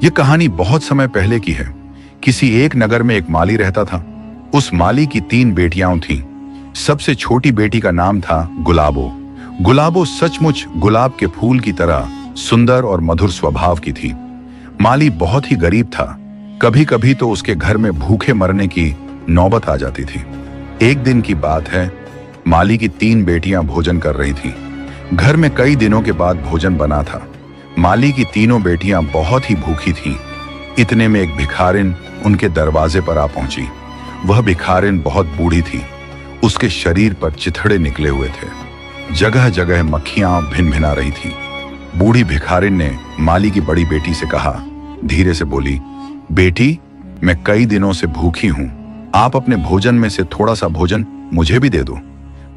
ये कहानी बहुत समय पहले की है। किसी एक नगर में एक माली रहता था। उस माली की 3 बेटियां थीं। सबसे छोटी बेटी का नाम था गुलाबो। गुलाबो सचमुच गुलाब के फूल की तरह सुंदर और मधुर स्वभाव की थी। माली बहुत ही गरीब था। कभी कभी तो उसके घर में भूखे मरने की नौबत आ जाती थी। एक दिन की बात है, माली की 3 बेटियां भोजन कर रही थीं। घर में कई दिनों के बाद भोजन बना था। माली की तीनों बेटियां बहुत ही भूखी थीं। इतने में एक भिखारिन उनके दरवाजे पर आ पहुंची। वह भिखारिन बहुत बूढ़ी थी। उसके शरीर पर चिथड़े निकले हुए थे। जगह जगह मक्खियां भिनभिना रही थीं। बूढ़ी भिखारिन ने माली की बड़ी बेटी से कहा, धीरे से बोली, बेटी, मैं कई दिनों से भूखी हूं। आप अपने भोजन में से थोड़ा सा भोजन मुझे भी दे दो।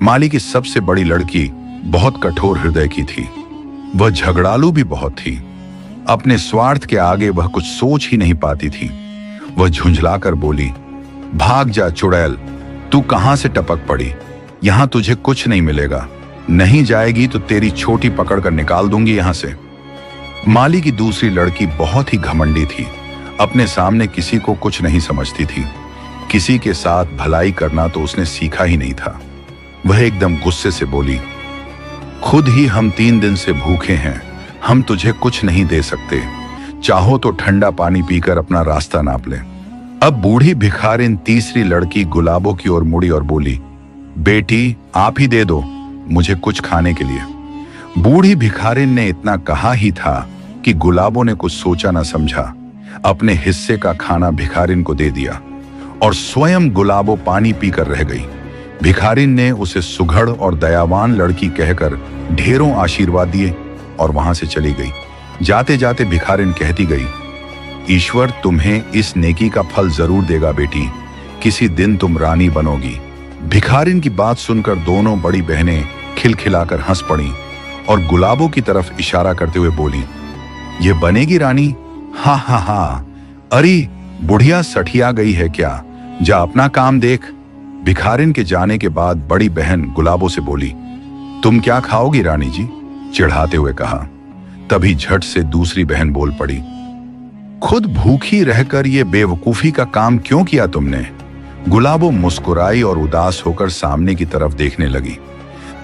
माली की सबसे बड़ी लड़की बहुत कठोर हृदय की थी। वह झगड़ालू भी बहुत थी। अपने स्वार्थ के आगे वह कुछ सोच ही नहीं पाती थी। वह झुंझलाकर बोली, भाग जा चुड़ैल, तू कहां से टपक पड़ी? यहां तुझे कुछ नहीं मिलेगा। नहीं जाएगी तो तेरी छोटी पकड़कर निकाल दूंगी यहां से। माली की दूसरी लड़की बहुत ही घमंडी थी। अपने सामने किसी को कुछ नहीं समझती थी। किसी के साथ भलाई करना तो उसने सीखा ही नहीं था। वह एकदम गुस्से से बोली, खुद ही हम 3 दिन से भूखे हैं। हम तुझे कुछ नहीं दे सकते। चाहो तो ठंडा पानी पीकर अपना रास्ता नाप ले। अब बूढ़ी भिखारिन तीसरी लड़की गुलाबो की ओर मुड़ी और बोली, बेटी, आप ही दे दो मुझे कुछ खाने के लिए। बूढ़ी भिखारिन ने इतना कहा ही था कि गुलाबो ने कुछ सोचा न समझा। अपने हिस्से का खाना भिखारिन को दे दिया और स्वयं गुलाबो पानी पीकर रह गई। भिखारिन ने उसे सुघड़ और दयावान लड़की कहकर ढेरों आशीर्वाद दिए और वहां से चली गई। जाते जाते भिखारिन कहती गई, ईश्वर तुम्हें इस नेकी का फल जरूर देगा बेटी। किसी दिन तुम रानी बनोगी। भिखारिन की बात सुनकर दोनों बड़ी बहनें खिलखिलाकर हंस पड़ी और गुलाबो की तरफ इशारा करते हुए बोली, ये बनेगी रानी? हा हा हा, अरे बुढ़िया सठिया गई है क्या? जा अपना काम देख। भिखारिन के जाने के बाद बड़ी बहन गुलाबो से बोली, तुम क्या खाओगी रानी जी? चिढ़ाते हुए कहा। तभी झट से दूसरी बहन बोल पड़ी, खुद भूखी रहकर ये बेवकूफी का काम क्यों किया तुमने? गुलाबो मुस्कुराई और उदास होकर सामने की तरफ देखने लगी।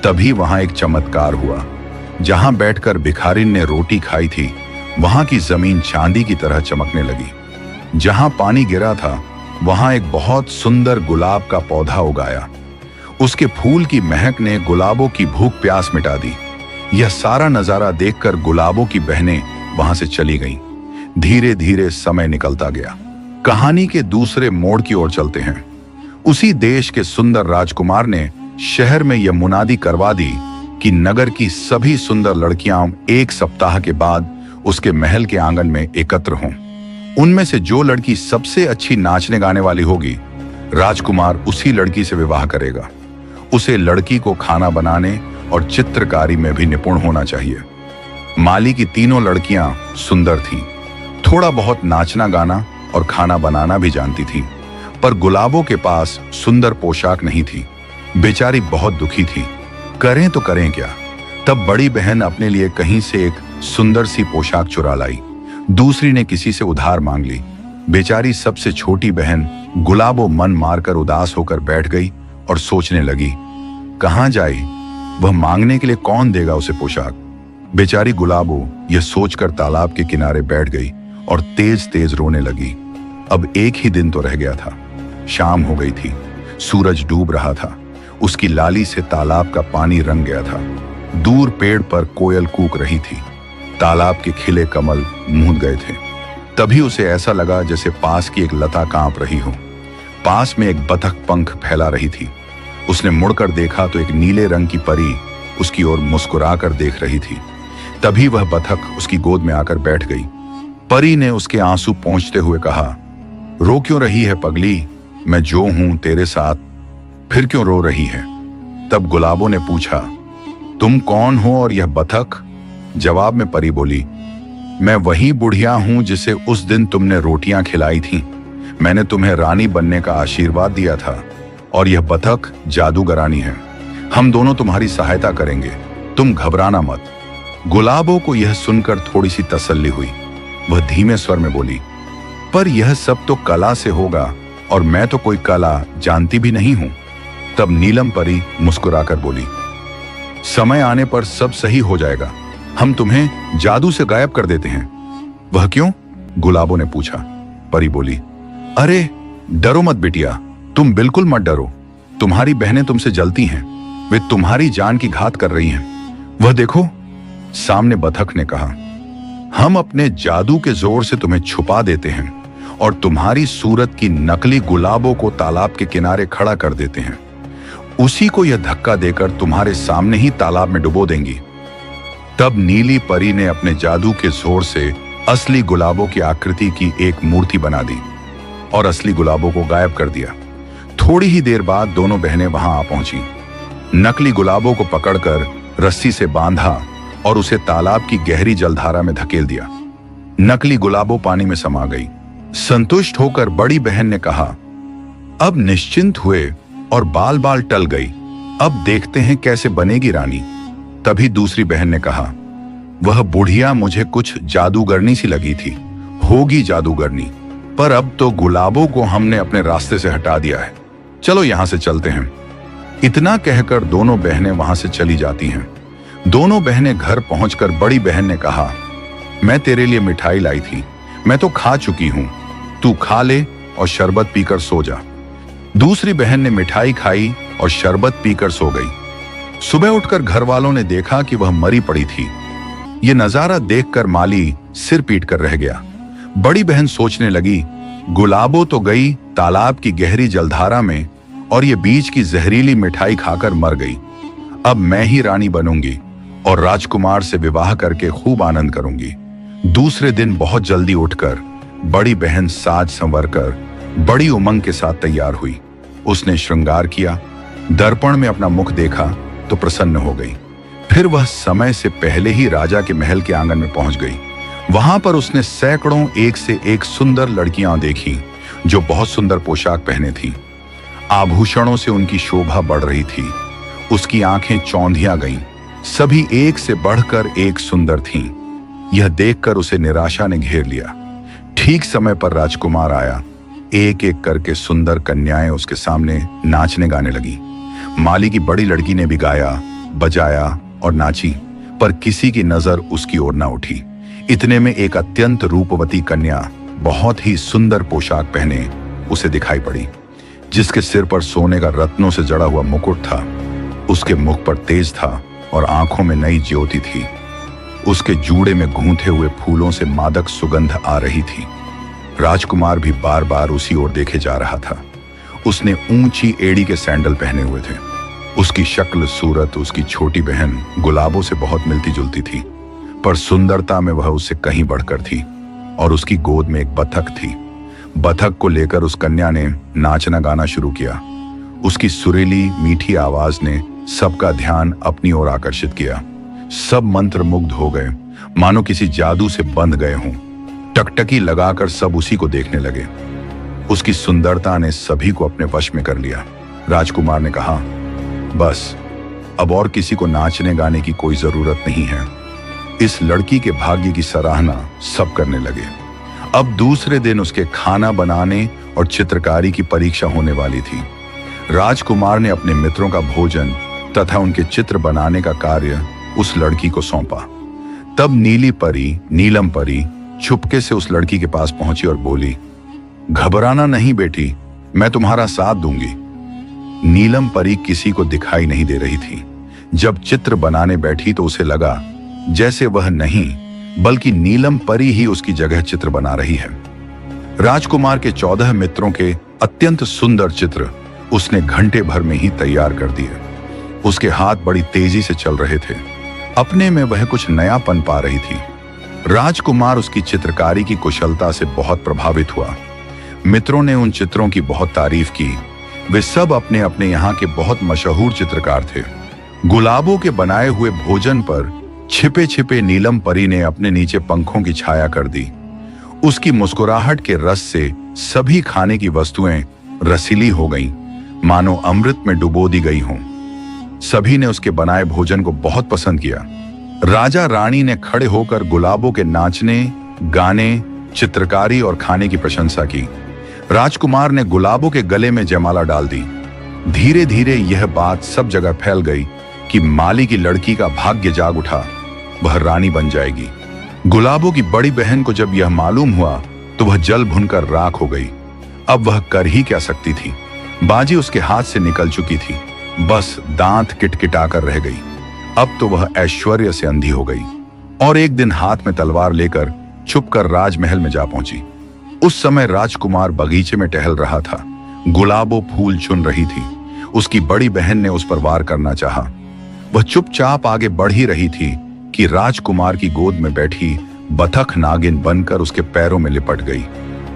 तभी वहां एक चमत्कार हुआ। जहां बैठकर भिखारिन ने रोटी खाई थी, वहां की जमीन चांदी की तरह चमकने लगी। जहां पानी गिरा था, वहां एक बहुत सुंदर गुलाब का पौधा उगाया। उसके फूल की महक ने गुलाबों की भूख प्यास मिटा दी। यह सारा नजारा देखकर गुलाबों की बहनें वहां से चली गईं। धीरे धीरे समय निकलता गया। कहानी के दूसरे मोड़ की ओर चलते हैं। उसी देश के सुंदर राजकुमार ने शहर में यह मुनादी करवा दी कि नगर की सभी सुंदर लड़कियां 1 सप्ताह के बाद उसके महल के आंगन में एकत्र हों। उनमें से जो लड़की सबसे अच्छी नाचने गाने वाली होगी, राजकुमार उसी लड़की से विवाह करेगा। उसे लड़की को खाना बनाने और चित्रकारी में भी निपुण होना चाहिए। माली की तीनों लड़कियां सुंदर थीं। थोड़ा बहुत नाचना गाना और खाना बनाना भी जानती थीं, पर गुलाबों के पास सुंदर पोशाक नहीं थी। बेचारी बहुत दुखी थी। करें तो करें क्या? तब बड़ी बहन अपने लिए कहीं से एक सुंदर सी पोशाक चुरा लाई। दूसरी ने किसी से उधार मांग ली। बेचारी सबसे छोटी बहन गुलाबो मन मारकर उदास होकर बैठ गई और सोचने लगी, कहां जाए? वह मांगने के लिए कौन देगा उसे पोशाक? बेचारी गुलाबो यह सोचकर तालाब के किनारे बैठ गई और तेज तेज रोने लगी। अब एक ही दिन तो रह गया था। शाम हो गई थी। सूरज डूब रहा था। उसकी लाली से तालाब का पानी रंग गया था। दूर पेड़ पर कोयल कूक रही थी। तालाब के खिले कमल मूंद गए थे। तभी उसे ऐसा लगा जैसे पास की एक लता कांप रही हो। पास में एक बतख पंख फैला रही थी। उसने मुड़कर देखा तो एक नीले रंग की परी उसकी ओर मुस्कुराकर देख रही थी। तभी वह बतख उसकी गोद में आकर बैठ गई। परी ने उसके आंसू पोंछते हुए कहा, रो क्यों रही है पगली? मैं जो हूं तेरे साथ, फिर क्यों रो रही है? तब गुलाबों ने पूछा, तुम कौन हो और यह बतख? जवाब में परी बोली, मैं वही बुढ़िया हूं जिसे उस दिन तुमने रोटियां खिलाई थीं। मैंने तुम्हें रानी बनने का आशीर्वाद दिया था और यह बतख जादूगरानी है। हम दोनों तुम्हारी सहायता करेंगे, तुम घबराना मत। गुलाबों को यह सुनकर थोड़ी सी तसल्ली हुई। वह धीमे स्वर में बोली, पर यह सब तो कला से होगा और मैं तो कोई कला जानती भी नहीं हूं। तब नीलम परी मुस्कुराकर बोली, समय आने पर सब सही हो जाएगा, हम तुम्हें जादू से गायब कर देते हैं। वह क्यों? गुलाबों ने पूछा। परी बोली, अरे डरो मत बिटिया, तुम बिल्कुल मत डरो। तुम्हारी बहनें तुमसे जलती हैं, वे तुम्हारी जान की घात कर रही हैं। वह देखो, सामने बतख ने कहा, हम अपने जादू के जोर से तुम्हें छुपा देते हैं और तुम्हारी सूरत की नकली गुलाबों को तालाब के किनारे खड़ा कर देते हैं। उसी को यह धक्का देकर तुम्हारे सामने ही तालाब में डुबो देंगी। तब नीली परी ने अपने जादू के जोर से असली गुलाबों की आकृति की एक मूर्ति बना दी और असली गुलाबों को गायब कर दिया। थोड़ी ही देर बाद दोनों बहनें वहां आ पहुंची। नकली गुलाबों को पकड़कर रस्सी से बांधा और उसे तालाब की गहरी जलधारा में धकेल दिया। नकली गुलाबों पानी में समा गई। संतुष्ट होकर बड़ी बहन ने कहा, अब निश्चिंत हुए और बाल बाल टल गई, अब देखते हैं कैसे बनेगी रानी। तभी दूसरी बहन ने कहा, वह बुढ़िया मुझे कुछ जादूगरनी सी लगी थी, होगी जादूगरनी, पर अब तो गुलाबों को हमने अपने रास्ते से हटा दिया है, चलो यहां से चलते हैं। इतना कहकर दोनों बहनें वहां से चली जाती हैं। दोनों बहनें घर पहुंचकर बड़ी बहन ने कहा, मैं तेरे लिए मिठाई लाई थी, मैं तो खा चुकी हूं, तू खा ले और शरबत पीकर सो जा। दूसरी बहन ने मिठाई खाई और शरबत पीकर सो गई। सुबह उठकर घर वालों ने देखा कि वह मरी पड़ी थी। यह नजारा देखकर माली सिर पीट कर रह गया। बड़ी बहन सोचने लगी, गुलाबों तो गई तालाब की गहरी जलधारा में और ये बीच की जहरीली मिठाई खाकर मर गई। अब मैं ही रानी बनूंगी और राजकुमार से विवाह करके खूब आनंद करूंगी। दूसरे दिन बहुत जल्दी उठकर बड़ी बहन साज संवरकर बड़ी उमंग के साथ तैयार हुई। उसने श्रृंगार किया, दर्पण में अपना मुख देखा तो प्रसन्न हो गई। फिर वह समय से पहले ही राजा के महल के आंगन में पहुंच गई। वहां पर उसने सैकड़ों एक से एक सुंदर लड़कियां देखी जो बहुत सुंदर पोशाक पहने थीं। आभूषणों से उनकी शोभा बढ़ रही थी। उसकी आंखें चौंधिया गईं। सभी एक से बढ़कर एक सुंदर थीं। यह देखकर उसे निराशा ने घेर लिया। ठीक समय पर राजकुमार आया। एक एक करके सुंदर कन्याएं उसके सामने नाचने गाने लगी। माली की बड़ी लड़की ने भी गाया, बजाया और नाची, पर किसी की नजर उसकी ओर न उठी। इतने में एक अत्यंत रूपवती कन्या बहुत ही सुंदर पोशाक पहने उसे दिखाई पड़ी, जिसके सिर पर सोने का रत्नों से जड़ा हुआ मुकुट था। उसके मुख पर तेज था और आंखों में नई ज्योति थी। उसके जूड़े में गूंथे हुए फूलों से मादक सुगंध आ रही थी। राजकुमार भी बार बार उसी ओर देखे जा रहा था। उसने ऊंची एड़ी के सैंडल पहने हुए थे। उसकी शक्ल सूरत उसकी छोटी बहन गुलाबों से बहुत मिलती जुलती थी, पर सुंदरता में वह उससे कहीं बढ़कर थी। और उसकी गोद में एक बतख थी। बतख को लेकर उस कन्या ने नाचना गाना शुरू किया। उसकी सुरीली मीठी आवाज ने सबका ध्यान अपनी ओर आकर्षित किया। सब मंत्रमुग्ध हो गए, मानो किसी जादू से बंध गए हों। टकटकी लगाकर सब उसी को देखने लगे। उसकी सुंदरता ने सभी को अपने वश में कर लिया। राजकुमार ने कहा, बस अब और किसी को नाचने गाने की कोई जरूरत नहीं है। इस लड़की के भाग्य की सराहना सब करने लगे। अब दूसरे दिन उसके खाना बनाने और चित्रकारी की परीक्षा होने वाली थी। राजकुमार ने अपने मित्रों का भोजन तथा उनके चित्र बनाने का कार्य उस लड़की को सौंपा। तब नीलम परी चुपके से उस लड़की के पास पहुंची और बोली, घबराना नहीं बेटी, मैं तुम्हारा साथ दूंगी। नीलम परी किसी को दिखाई नहीं दे रही थी। जब चित्र बनाने बैठी तो उसे लगा जैसे वह नहीं बल्कि नीलम परी ही उसकी जगह चित्र बना रही है। राजकुमार के 14 मित्रों के अत्यंत सुंदर चित्र उसने घंटे भर में ही तैयार कर दिए। उसके हाथ बड़ी तेजी से चल रहे थे। अपने में वह कुछ नयापन पा रही थी। राजकुमार उसकी चित्रकारी की कुशलता से बहुत प्रभावित हुआ। मित्रों ने उन चित्रों की बहुत तारीफ की। वे सब अपने अपने यहाँ के बहुत मशहूर चित्रकार थे। गुलाबों के बनाए हुए भोजन पर छिपे छिपे नीलम परी ने अपने नीचे पंखों की छाया कर दी। उसकी मुस्कुराहट के रस से सभी खाने की वस्तुएं रसीली हो गईं, मानो अमृत में डुबो दी गई हों। सभी ने उसके बनाए भोजन को बहुत पसंद किया। राजा रानी ने खड़े होकर गुलाबों के नाचने, गाने, चित्रकारी और खाने की प्रशंसा की। राजकुमार ने गुलाबों के गले में जयमाला डाल दी। धीरे धीरे यह बात सब जगह फैल गई कि माली की लड़की का भाग्य जाग उठा, वह रानी बन जाएगी। गुलाबों की बड़ी बहन को जब यह मालूम हुआ तो वह जल भुनकर राख हो गई। अब वह कर ही क्या सकती थी, बाजी उसके हाथ से निकल चुकी थी, बस दांत किटकिटाकर रह गई। अब तो वह ऐश्वर्य से अंधी हो गई और एक दिन हाथ में तलवार लेकर छुपकर राजमहल में जा पहुंची। उस समय राजकुमार बगीचे में टहल रहा था। गुलाबो फूल चुन रही थी। उसकी बड़ी बहन ने उस पर वार करना चाहा। वह चुपचाप आगे बढ़ ही रही थी कि राजकुमार की गोद में बैठी बतख नागिन बनकर उसके पैरों में लिपट गई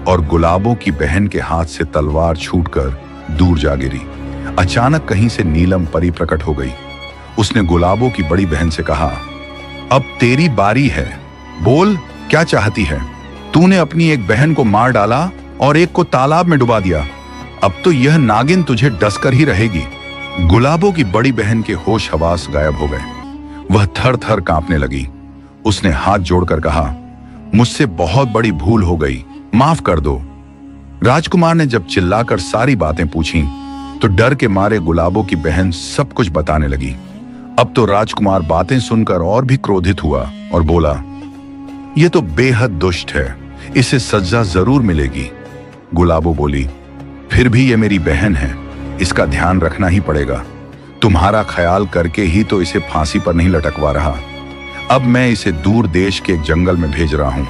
और गुलाबों की बहन के हाथ से तलवार छूटकर दूर जा गिरी। अचानक कहीं से नीलम परी प्रकट हो गई। उसने गुलाबों की बड़ी बहन से कहा, अब तेरी बारी है, बोल क्या चाहती है? तूने अपनी एक बहन को मार डाला और एक को तालाब में डुबा दिया। अब तो यह नागिन तुझे डसकर ही रहेगी। गुलाबों की बड़ी बहन के होश हवास गायब हो गए। वह थर थर कांपने लगी। उसने हाथ जोड़कर कहा, मुझसे बहुत बड़ी भूल हो गई, माफ कर दो। राजकुमार ने जब चिल्लाकर सारी बातें पूछी तो डर के मारे गुलाबों की बहन सब कुछ बताने लगी। अब तो राजकुमार बातें सुनकर और भी क्रोधित हुआ और बोला, यह तो बेहद दुष्ट है, इसे सजा जरूर मिलेगी। गुलाबो बोली, फिर भी यह मेरी बहन है, इसका ध्यान रखना ही पड़ेगा। तुम्हारा ख्याल करके ही तो इसे फांसी पर नहीं लटकवा रहा। अब मैं इसे दूर देश के एक जंगल में भेज रहा हूं।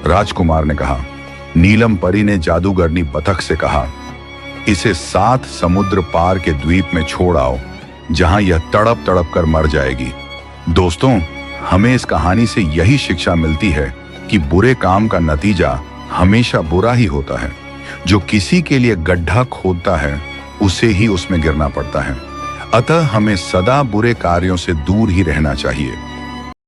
राजकुमार ने कहा। नीलम परी ने जादूगरनी बतख से कहा, इसे 7 समुद्र पार के द्वीप में छोड़ आओ, जहां यह तड़प तड़प कर मर जाएगी। दोस्तों, हमें इस कहानी से यही शिक्षा मिलती है कि बुरे काम का नतीजा हमेशा बुरा ही होता है। जो किसी के लिए गड्ढा खोदता है उसे ही उसमें गिरना पड़ता है। अतः हमें सदा बुरे कार्यों से दूर ही रहना चाहिए।